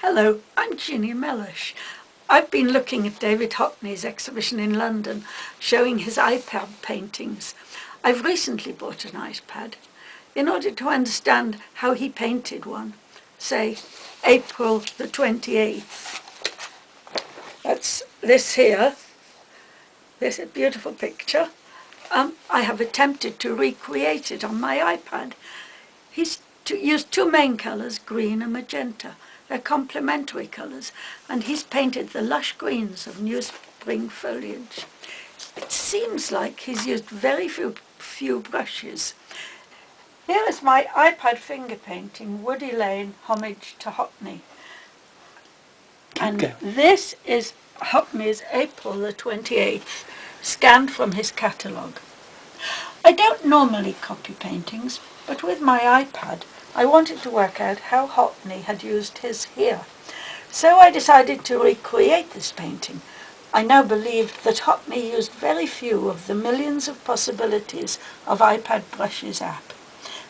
Hello, I'm Jeanie Mellersh. I've been looking at David Hockney's exhibition in London, showing his iPad paintings. I've recently bought an iPad in order to understand how he painted one, say April the 28th. That's this here. This is a beautiful picture. I have attempted to recreate it on my iPad. He's used two main colours, green and magenta. They're complementary colours, and he's painted the lush greens of new spring foliage. It seems like he's used very few brushes. Here is my iPad finger painting, Woody Lane, Homage to Hockney. And this is Hockney's April the 28th, scanned from his catalogue. I don't normally copy paintings, but with my iPad I wanted to work out how Hockney had used his here. So I decided to recreate this painting. I now believe that Hockney used very few of the millions of possibilities of iPad Brushes app.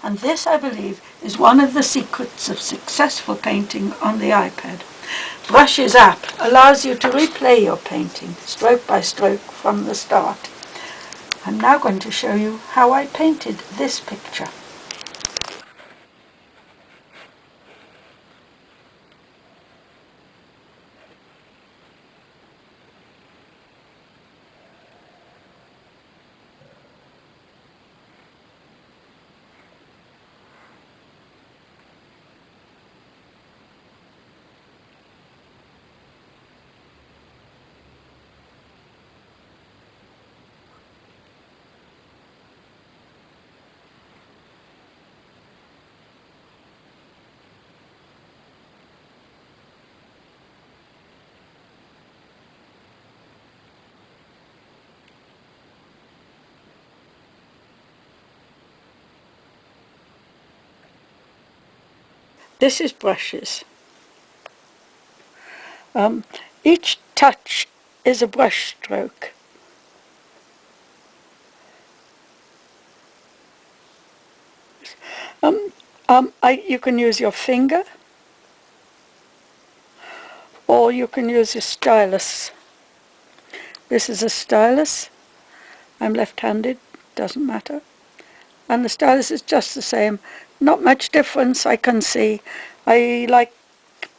And this, I believe, is one of the secrets of successful painting on the iPad. Brushes app allows you to replay your painting stroke by stroke from the start. I'm now going to show you how I painted this picture. This is brushes. Each touch is a brush stroke. You can use your finger, or you can use your stylus. This is a stylus. I'm left-handed, doesn't matter. And the stylus is just the same. Not much difference I can see. I like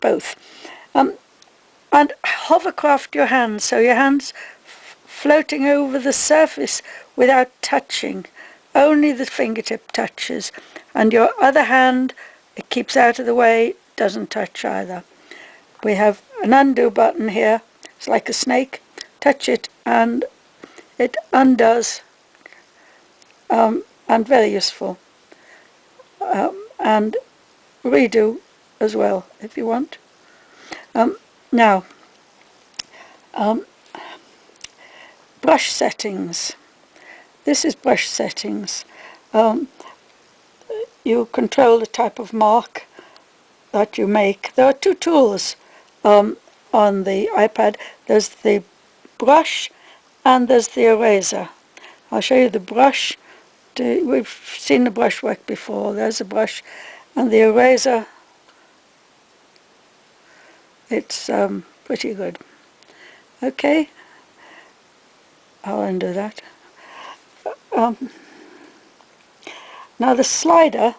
both. And hovercraft your hands, so your hands floating over the surface without touching. Only the fingertip touches. And your other hand, it keeps out of the way, doesn't touch either. We have an undo button here. It's like a snake. Touch it and it undoes. And very useful. And redo as well, if you want. Now, brush settings. This is brush settings. You control the type of mark that you make. There are two tools on the iPad. There's the brush and there's the eraser. I'll show you the brush. We've seen the brush work before. There's a brush, and the eraser, it's pretty good. Okay, I'll undo that. Now the slider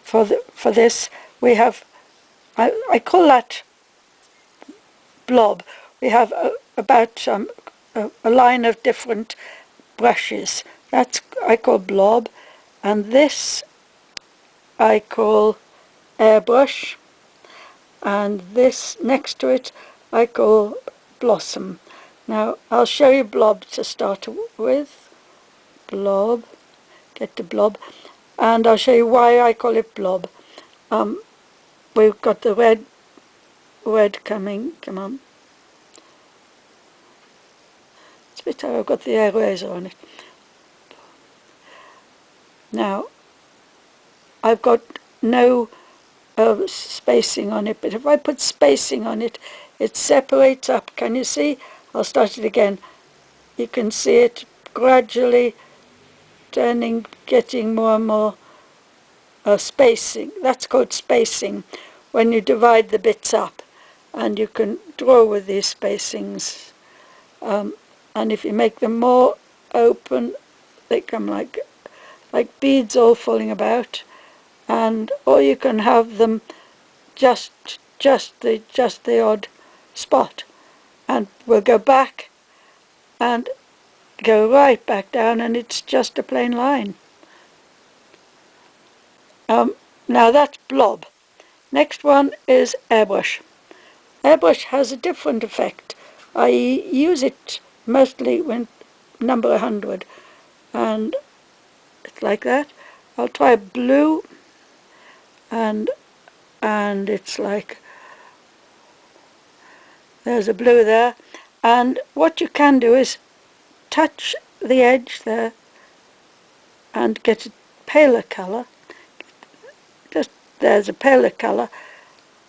for this, we have, I call that blob. We have about a line of different brushes. That's I call blob, and this I call airbrush, and this next to it I call blossom. Now I'll show you blob to start with. Blob, get to blob, and I'll show you why I call it blob. We've got the red coming, come on. It's a bit hard, I've got the eraser on it. Now, I've got no spacing on it, but if I put spacing on it, it separates up. Can you see? I'll start it again. You can see it gradually turning, getting more and more spacing. That's called spacing. when you divide the bits up, and you can draw with these spacings. And if you make them more open, they come like beads all falling about. And or you can have them just the odd spot, and we'll go back and go right back down, and it's just a plain line. Now that's blob. Next one is airbrush. Airbrush has a different effect. I use it mostly when number 100, and it's like that. I'll try blue, and it's like there's a blue there. And what you can do is touch the edge there and get a paler colour. Just there's a paler colour,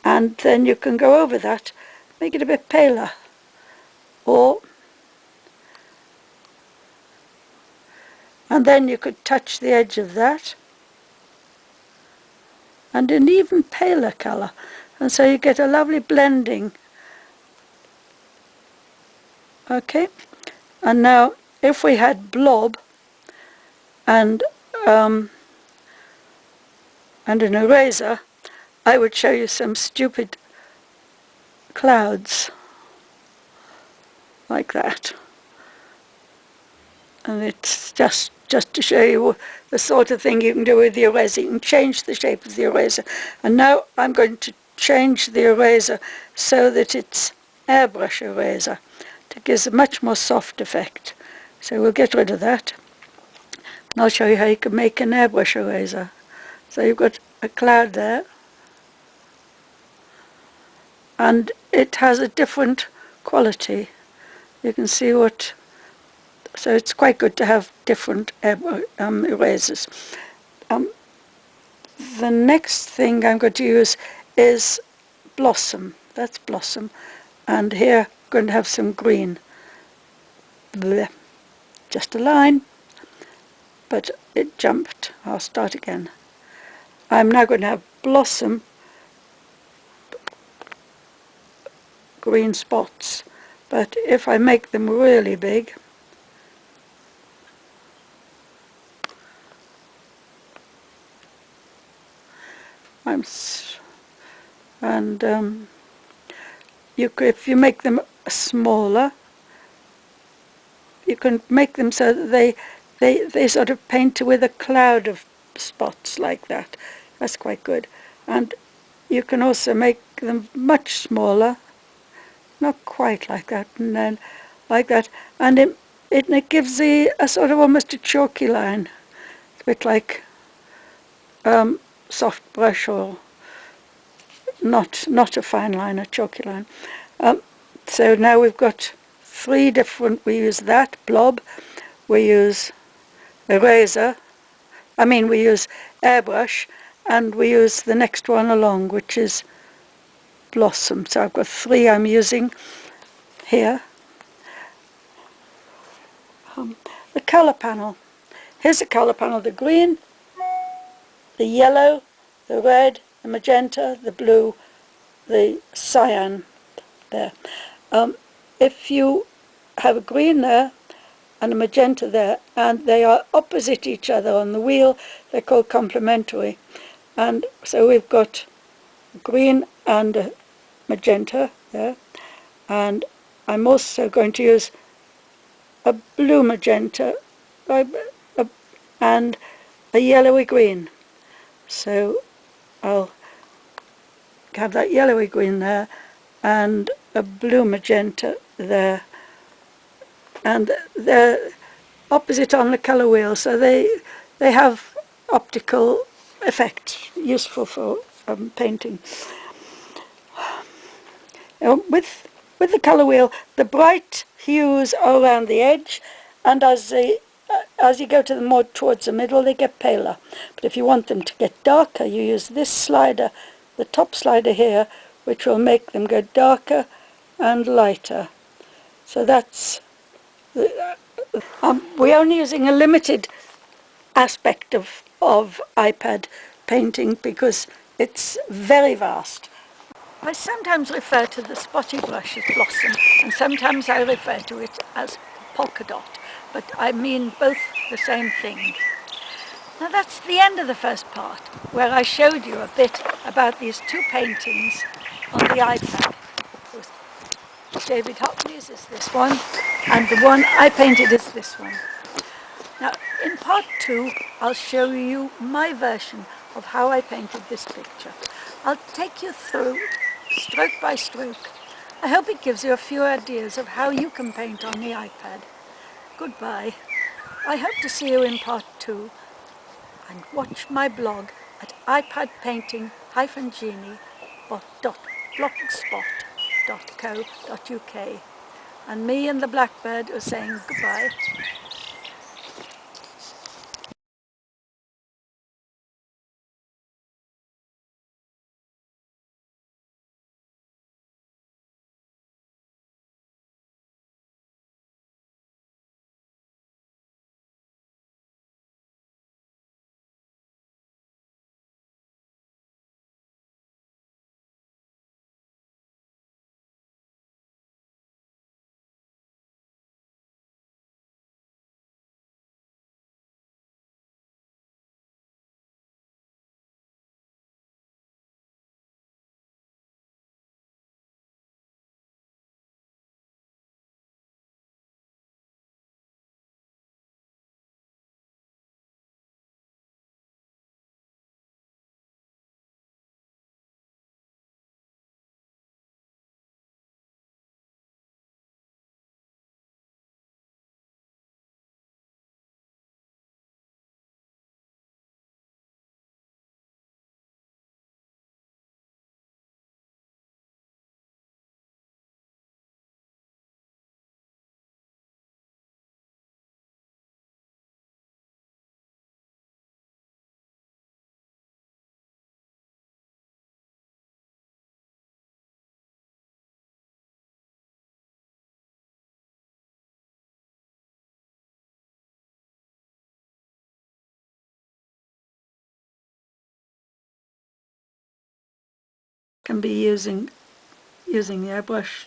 and then you can go over that, make it a bit paler. And then you could touch the edge of that and an even paler colour, and so you get a lovely blending. Okay, and now if we had blob and an eraser, I would show you some stupid clouds like that. And it's just to show you the sort of thing you can do with the eraser. You can change the shape of the eraser. And now I'm going to change the eraser so that it's airbrush eraser. It gives a much more soft effect. So we'll get rid of that. And I'll show you how you can make an airbrush eraser. So you've got a cloud there, and it has a different quality. You can see what, so it's quite good to have different erasers. The next thing I'm going to use is blossom. That's blossom, and here I'm going to have some green. Blech. Just a line, but it jumped. I'll start again. I'm now going to have blossom, green spots, but if I make them really big, if you make them smaller, you can make them so that they sort of paint with a cloud of spots like that. That's quite good. And you can also make them much smaller, not quite like that, and then like that, and it gives a sort of almost a chalky line, a bit like soft brush, or not a fine line, a chalky line. So now we've got three different. We use that blob, we use eraser. We use airbrush, and we use the next one along, which is blossom. So I've got three I'm using here. The colour panel. Here's the colour panel: the green, the yellow, the red, the magenta, the blue, the cyan there. If you have a green there and a magenta there, and they are opposite each other on the wheel, they're called complementary. And so we've got green and a magenta there, and I'm also going to use a blue magenta and a yellowy green. So I'll have that yellowy green there and a blue magenta there, and they're opposite on the colour wheel, so they have optical effect, useful for painting. With the colour wheel, the bright hues are around the edge, and as you go to the more towards the middle, they get paler. But if you want them to get darker, you use this slider, the top slider here, which will make them go darker and lighter. So that's we're only using a limited aspect of iPad painting because it's very vast. I sometimes refer to the spotty brush as blossom, and sometimes I refer to it as polka dot, but I mean both the same thing. Now that's the end of the first part, where I showed you a bit about these two paintings on the iPad. David Hockney's is this one, and the one I painted is this one. Now, in part 2, I'll show you my version of how I painted this picture. I'll take you through, stroke by stroke. I hope it gives you a few ideas of how you can paint on the iPad. Goodbye. I hope to see you in part 2, and watch my blog at ipadpainting-jeanie.blogspot.co.uk. And me and the blackbird are saying goodbye. Can be using the airbrush.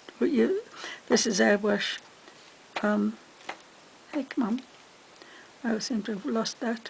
This is airbrush. Hey, come on. I seem to have lost that.